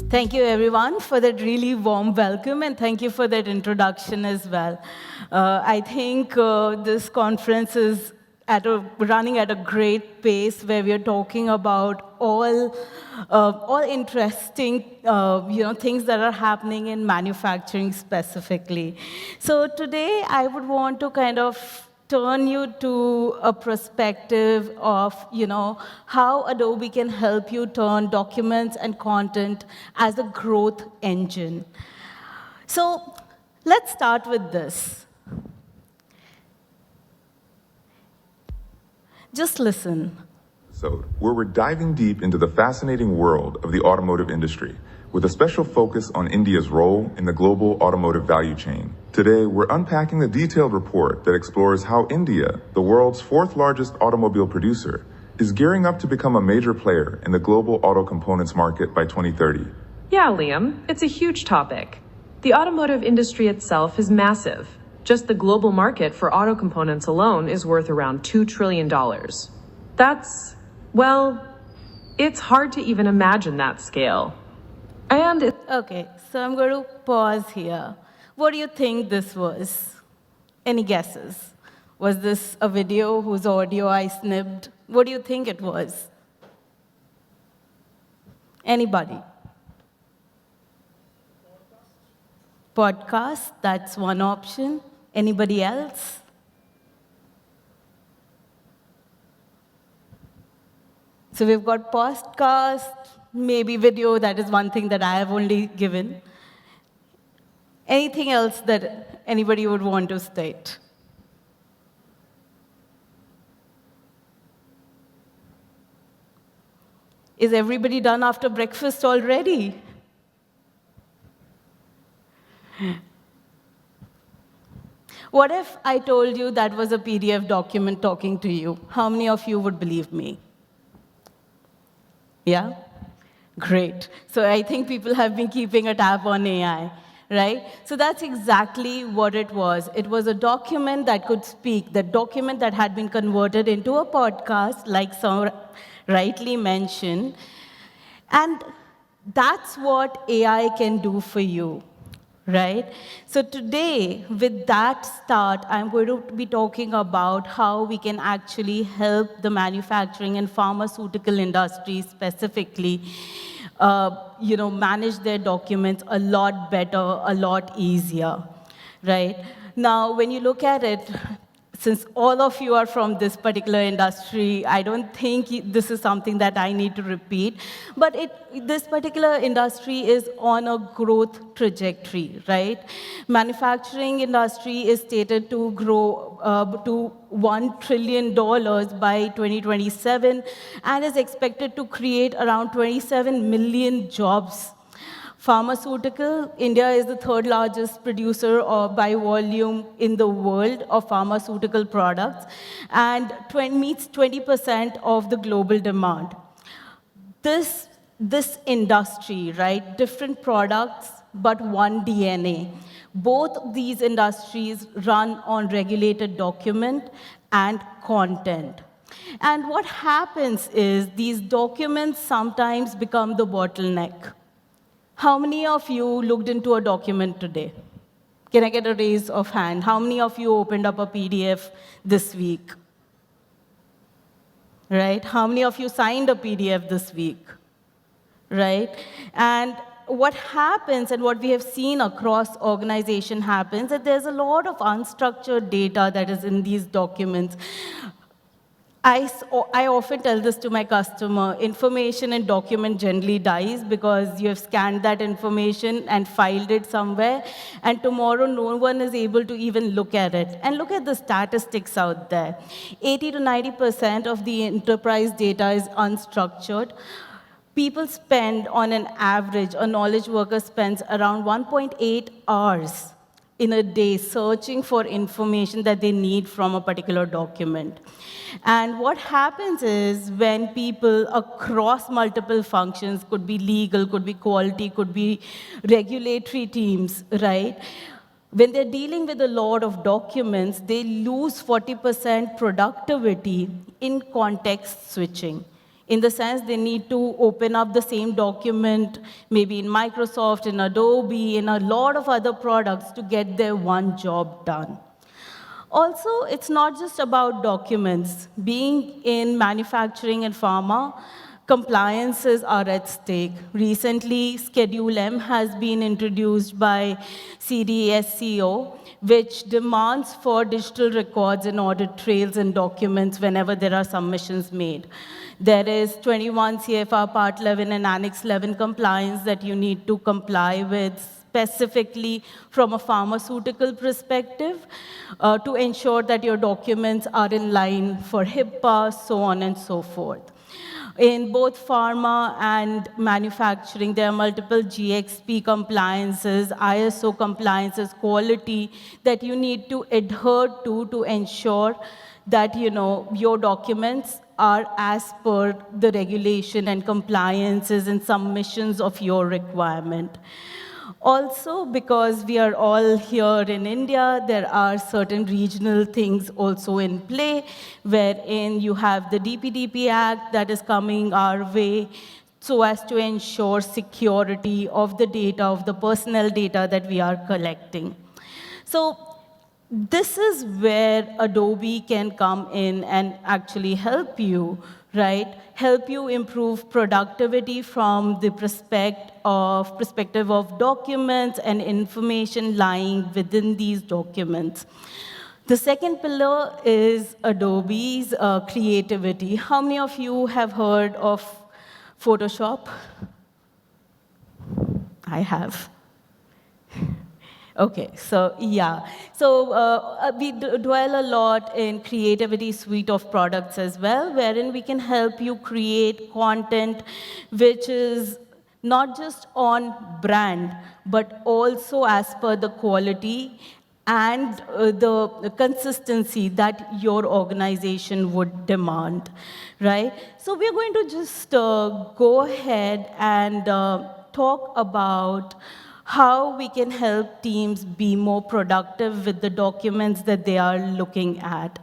Thank you, everyone, for that really warm welcome, and thank you for that introduction as well. I think this conference is running at a great pace, where we are talking about all interesting things that are happening in manufacturing specifically. So today, I would want to kind of turn you to a perspective of, how Adobe can help you turn documents and content as a growth engine. So let's start with this. Just listen. Where we're diving deep into the fascinating world of the automotive industry, with a special focus on India's role in the global automotive value chain. Today, we're unpacking the detailed report that explores how India, the world's fourth largest automobile producer, is gearing up to become a major player in the global auto components market by 2030. Yeah, Liam, it's a huge topic. The automotive industry itself is massive. Just the global market for auto components alone is worth around $2 trillion. It's hard to even imagine that scale. Okay, so I'm going to pause here. What do you think this was? Any guesses? Was this a video whose audio I snipped? What do you think it was? Anybody? Podcast, that's one option. Anybody else? So we've got podcast, maybe video, that is one thing that I have only given. Anything else that anybody would want to state? Is everybody done after breakfast already? What if I told you that was a PDF document talking to you? How many of you would believe me? Yeah? Great. So I think people have been keeping a tab on AI, right? So that's exactly what it was. It was a document that could speak, the document that had been converted into a podcast, like some rightly mentioned. And that's what AI can do for you, right? So today, with that start, I'm going to be talking about how we can actually help the manufacturing and pharmaceutical industry specifically, manage their documents a lot better, a lot easier, right? Now, when you look at it, since all of you are from this particular industry, I don't think this is something that I need to repeat. But this particular industry is on a growth trajectory, right? Manufacturing industry is stated to grow to $1 trillion by 2027 and is expected to create around 27 million jobs. Pharmaceutical, India is the third largest producer by volume in the world of pharmaceutical products and meets 20% of the global demand. This industry, right, different products, but one DNA. Both these industries run on regulated document and content. And what happens is these documents sometimes become the bottleneck. How many of you looked into a document today? Can I get a raise of hand? How many of you opened up a PDF this week? Right? How many of you signed a PDF this week? Right? And what happens, and what we have seen across organization happens, that there's a lot of unstructured data that is in these documents. I often tell this to my customer, information in document generally dies because you have scanned that information and filed it somewhere, and tomorrow no one is able to even look at it. And look at the statistics out there. 80 to 90% of the enterprise data is unstructured. People spend, on an average, a knowledge worker spends around 1.8 hours in a day searching for information that they need from a particular document. And what happens is when people across multiple functions, could be legal, could be quality, could be regulatory teams, right? When they're dealing with a lot of documents, they lose 40% productivity in context switching. In the sense, they need to open up the same document, maybe in Microsoft, in Adobe, in a lot of other products to get their one job done. Also, it's not just about documents. Being in manufacturing and pharma, compliances are at stake. Recently, Schedule M has been introduced by CDSCO, which demands for digital records and audit trails and documents whenever there are submissions made. There is 21 CFR Part 11 and Annex 11 compliance that you need to comply with, specifically from a pharmaceutical perspective, to ensure that your documents are in line for HIPAA, so on and so forth. In both pharma and manufacturing, there are multiple GXP compliances, ISO compliances, quality that you need to adhere to ensure that your documents are as per the regulation and compliances and submissions of your requirement. Also, because we are all here in India, there are certain regional things also in play, wherein you have the DPDP Act that is coming our way so as to ensure security of the data, of the personal data that we are collecting. So this is where Adobe can come in and actually help you, right? Help you improve productivity from the perspective of documents and information lying within these documents. The second pillar is Adobe's creativity. How many of you have heard of Photoshop? I have. Okay, so yeah. So we dwell a lot in creativity suite of products as well, wherein we can help you create content which is not just on brand, but also as per the quality and the consistency that your organization would demand, right? So we're going to just go ahead and talk about how we can help teams be more productive with the documents that they are looking at.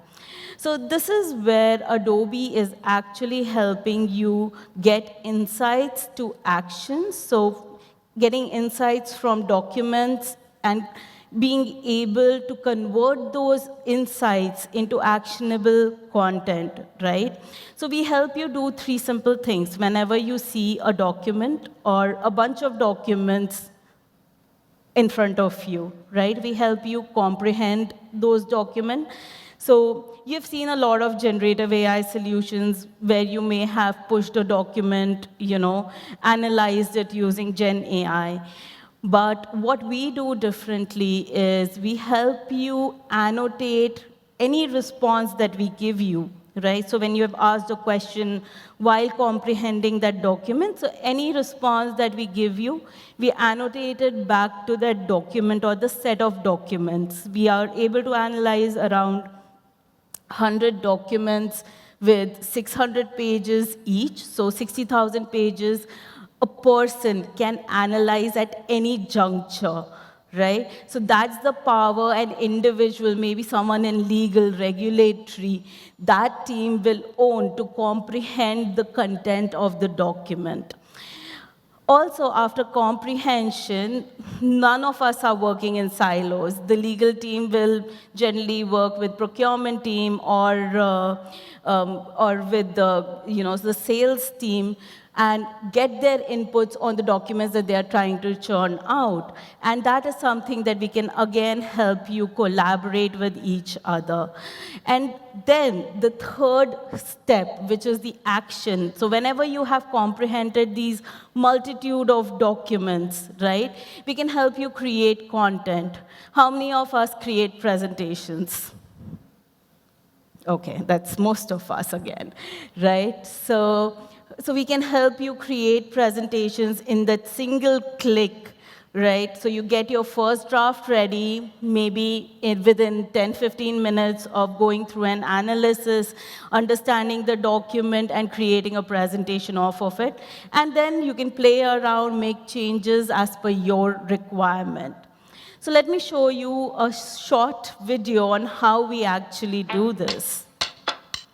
So this is where Adobe is actually helping you get insights to actions. So getting insights from documents and being able to convert those insights into actionable content, right? So we help you do 3 simple things. Whenever you see a document or a bunch of documents in front of you, right? We help you comprehend those documents. So you've seen a lot of generative AI solutions where you may have pushed a document, analyzed it using Gen AI. But what we do differently is we help you annotate any response that we give you, right? So when you have asked a question while comprehending that document, so any response that we give you, we annotate it back to that document or the set of documents. We are able to analyze around 100 documents with 600 pages each, so 60,000 pages a person can analyze at any juncture, right? So that's the power an individual, maybe someone in legal, regulatory, that team will own to comprehend the content of the document. Also, after comprehension, none of us are working in silos. The legal team will generally work with procurement team or with the sales team and get their inputs on the documents that they are trying to churn out. And that is something that we can, again, help you collaborate with each other. And then the third step, which is the action. So whenever you have comprehended these multitude of documents, right, we can help you create content. How many of us create presentations? Okay, that's most of us again, right? So we can help you create presentations in that single click, right? So you get your first draft ready, maybe within 10, 15 minutes of going through an analysis, understanding the document, and creating a presentation off of it. And then you can play around, make changes as per your requirement. So let me show you a short video on how we actually do this.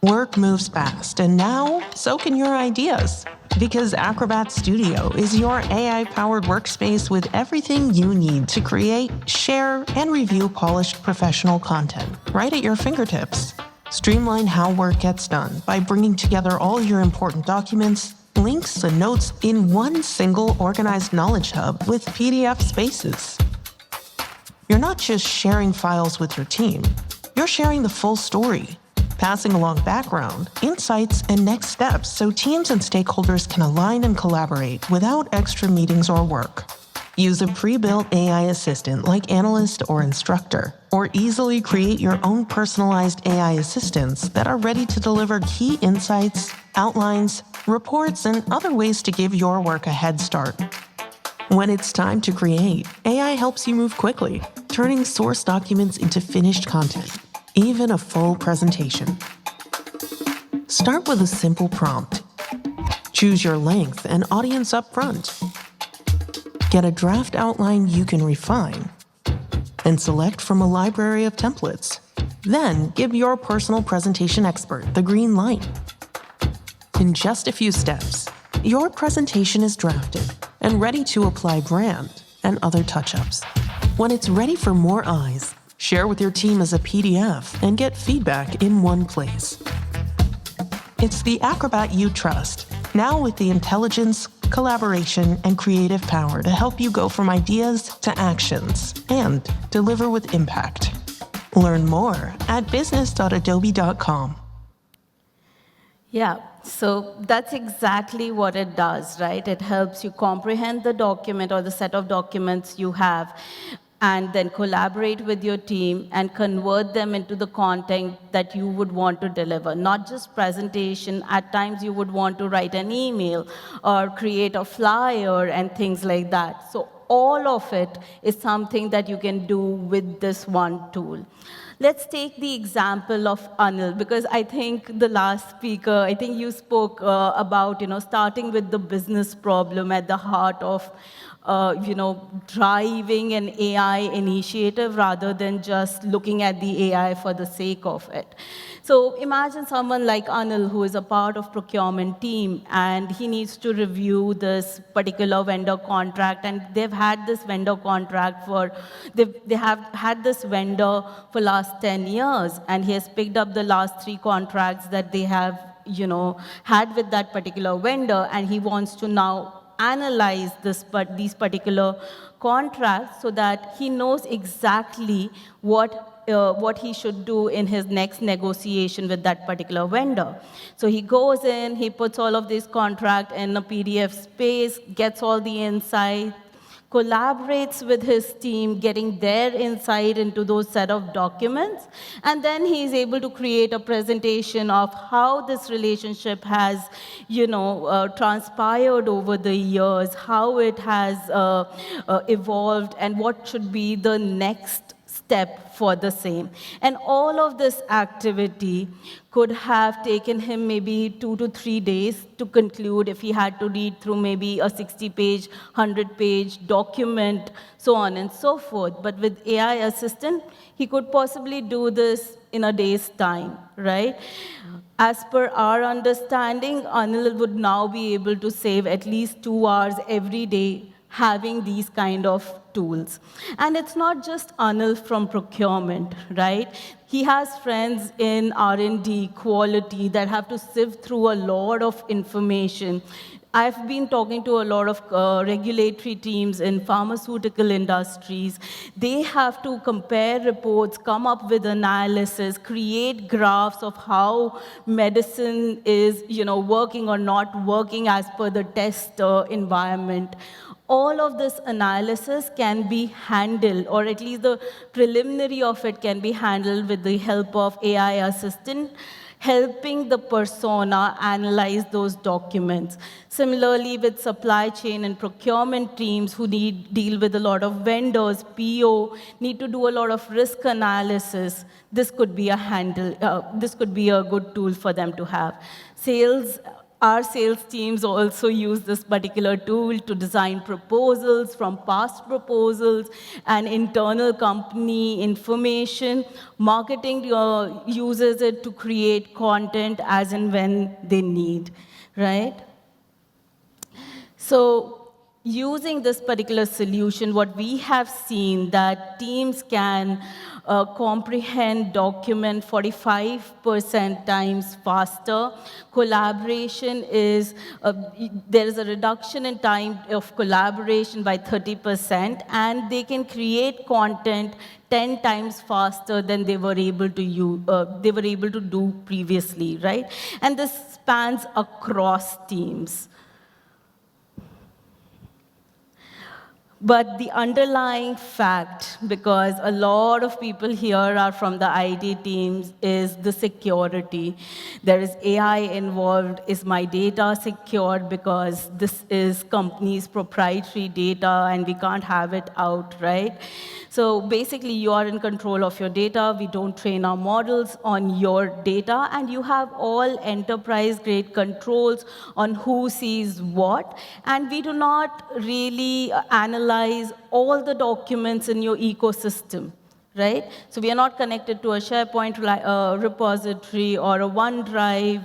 Work moves fast, and now so can your ideas. Because Acrobat Studio is your AI-powered workspace with everything you need to create, share, and review polished professional content right at your fingertips. Streamline how work gets done by bringing together all your important documents, links, and notes in one single organized knowledge hub with PDF spaces. You're not just sharing files with your team, you're sharing the full story, passing along background, insights, and next steps so teams and stakeholders can align and collaborate without extra meetings or work. Use a pre-built AI assistant like Analyst or Instructor, or easily create your own personalized AI assistants that are ready to deliver key insights, outlines, reports, and other ways to give your work a head start. When it's time to create, AI helps you move quickly, turning source documents into finished content, even a full presentation. Start with a simple prompt. Choose your length and audience up front. Get a draft outline you can refine, and select from a library of templates. Then give your personal presentation expert the green light. In just a few steps, your presentation is drafted and ready to apply brand and other touch-ups. When it's ready for more eyes, share with your team as a PDF and get feedback in one place. It's the Acrobat you trust, now with the intelligence, collaboration, and creative power to help you go from ideas to actions and deliver with impact. Learn more at business.adobe.com. Yeah, so that's exactly what it does, right? It helps you comprehend the document or the set of documents you have, and then collaborate with your team and convert them into the content that you would want to deliver. Not just presentation, at times you would want to write an email or create a flyer and things like that. So all of it is something that you can do with this one tool. Let's take the example of Anil, because I think the last speaker, I think you spoke about starting with the business problem at the heart of driving an AI initiative rather than just looking at the AI for the sake of it. So imagine someone like Anil, who is a part of procurement team, and he needs to review this particular vendor contract, and they've had this vendor contract they have had this vendor for last 10 years, and he has picked up the last 3 contracts that they have had with that particular vendor, and he wants to now analyze these particular contracts so that he knows exactly what he should do in his next negotiation with that particular vendor. So he goes in, he puts all of this contract in a PDF space, gets all the insight, collaborates with his team, getting their insight into those set of documents, and then he's able to create a presentation of how this relationship has, transpired over the years, how it has evolved, and what should be the next step for the same. And all of this activity could have taken him maybe 2 to 3 days to conclude if he had to read through maybe a 60-page, 100-page document, so on and so forth. But with AI assistant, he could possibly do this in a day's time, right? As per our understanding, Anil would now be able to save at least 2 hours every day having these kind of tools. And it's not just Anil from procurement, right? He has friends in R&D, quality, that have to sift through a lot of information. I've been talking to a lot of regulatory teams in pharmaceutical industries. They have to compare reports, come up with analysis, create graphs of how medicine is working or not working as per the test environment. All of this analysis can be handled, or at least the preliminary of it can be handled with the help of AI assistant, helping the persona analyze those documents. Similarly, with supply chain and procurement teams who deal with a lot of vendors, PO, need to do a lot of risk analysis. This could be a good tool for them to have. Sales Our sales teams also use this particular tool to design proposals from past proposals and internal company information. Marketing uses it to create content as and when they need, right? So using this particular solution, what we have seen that teams can comprehend document 45% times faster. Collaboration is, there is a reduction in time of collaboration by 30%, and they can create content 10 times faster than they were able to do previously, right? And this spans across teams. But the underlying fact, because a lot of people here are from the IT teams, is the security. There is AI involved. Is my data secured? Because this is company's proprietary data and we can't have it out, right? So basically, you are in control of your data. We don't train our models on your data, and you have all enterprise-grade controls on who sees what. And we do not really analyze all the documents in your ecosystem, right? So we are not connected to a SharePoint repository or a OneDrive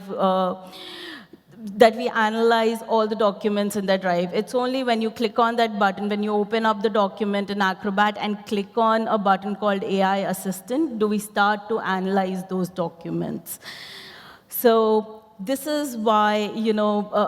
that we analyze all the documents in that drive. It's only when you click on that button, when you open up the document in Acrobat and click on a button called AI Assistant, do we start to analyze those documents. So this is why,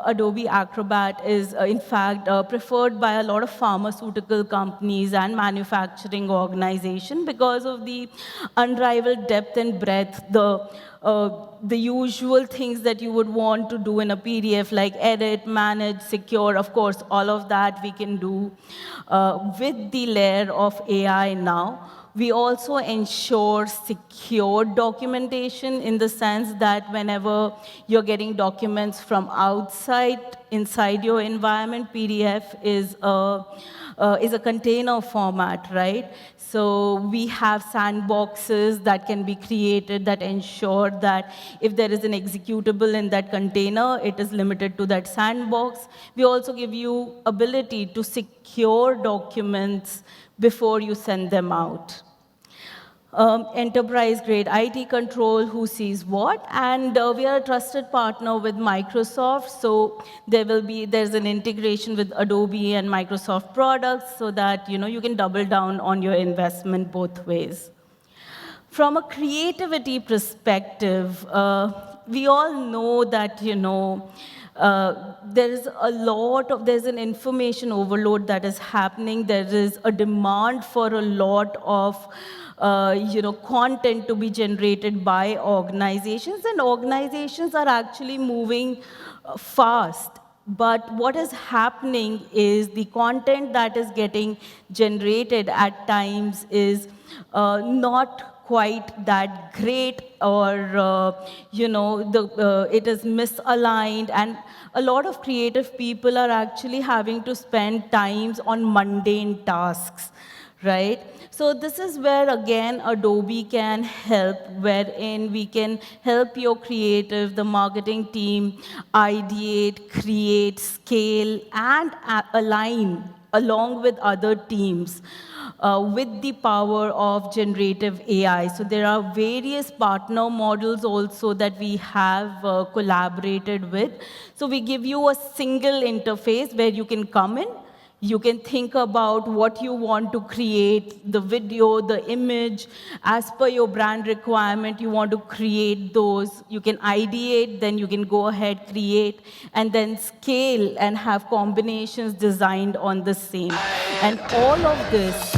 Adobe Acrobat is, in fact, preferred by a lot of pharmaceutical companies and manufacturing organizations because of the unrivaled depth and breadth, the usual things that you would want to do in a PDF, like edit, manage, secure. Of course, all of that we can do with the layer of AI now. We also ensure secure documentation in the sense that whenever you're getting documents from outside, inside your environment, PDF is a container format, right? So we have sandboxes that can be created that ensure that if there is an executable in that container, it is limited to that sandbox. We also give you ability to secure documents before you send them out. Enterprise-grade IT control, who sees what, and we are a trusted partner with Microsoft, so there's an integration with Adobe and Microsoft products so that you can double down on your investment both ways. From a creativity perspective, we all know that there's an information overload that is happening. There is a demand for a lot of content to be generated by organizations, and organizations are actually moving fast. But what is happening is the content that is getting generated at times is not quite that great, or it is misaligned, and a lot of creative people are actually having to spend times on mundane tasks, right? So this is where, again, Adobe can help, wherein we can help your creative, the marketing team, ideate, create, scale, and align along with other teams with the power of generative AI. So there are various partner models also that we have collaborated with. So we give you a single interface where you can come in. You can think about what you want to create, the video, the image. As per your brand requirement, you want to create those. You can ideate, then you can go ahead, create, and then scale and have combinations designed on the same. And all of this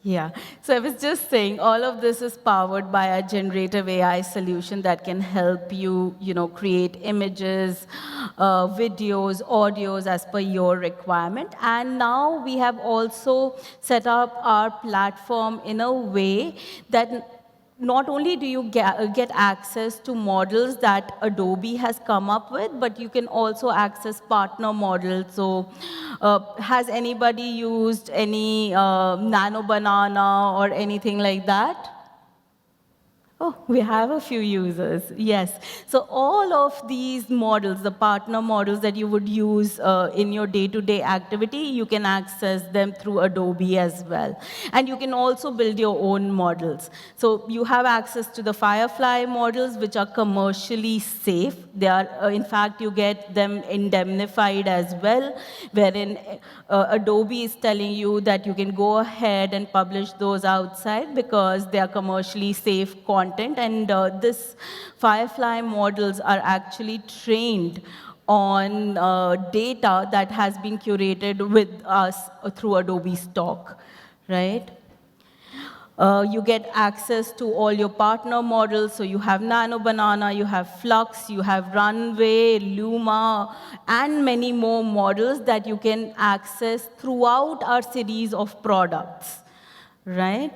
Yeah. So I was just saying, all of this is powered by a generative AI solution that can help you, create images, videos, audios as per your requirement. And now we have also set up our platform in a way that not only do you get access to models that Adobe has come up with, but you can also access partner models. So has anybody used any Nano Banana or anything like that? Oh, we have a few users, yes. So all of these models, the partner models that you would use in your day-to-day activity, you can access them through Adobe as well. And you can also build your own models. So you have access to the Firefly models, which are commercially safe. They are, in fact, you get them indemnified as well, wherein Adobe is telling you that you can go ahead and publish those outside because they are commercially safe content. And this Firefly models are actually trained on data that has been curated with us through Adobe Stock, right? You get access to all your partner models. So you have Nano Banana, you have Flux, you have Runway, Luma, and many more models that you can access throughout our series of products, right?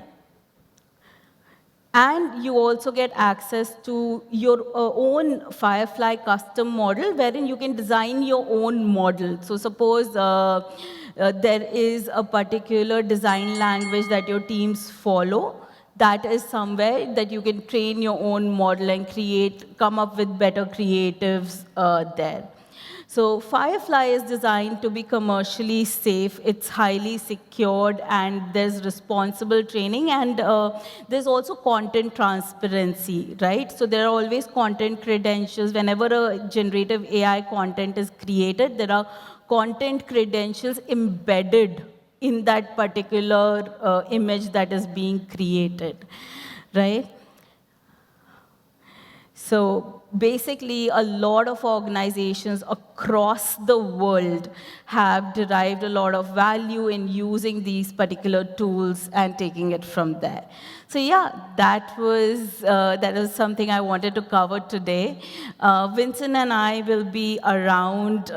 And you also get access to your own Firefly custom model, wherein you can design your own model. So suppose there is a particular design language that your teams follow. That is somewhere that you can train your own model and come up with better creatives there. So Firefly is designed to be commercially safe. It's highly secured, and there's responsible training, and there's also content transparency, right? So there are always content credentials. Whenever a generative AI content is created, there are content credentials embedded in that particular image that is being created, right? So basically, a lot of organizations across the world have derived a lot of value in using these particular tools and taking it from there. So yeah, that was something I wanted to cover today. Vincent and I will be around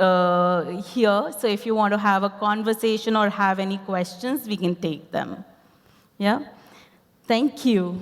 here. So if you want to have a conversation or have any questions, we can take them. Yeah? Thank you.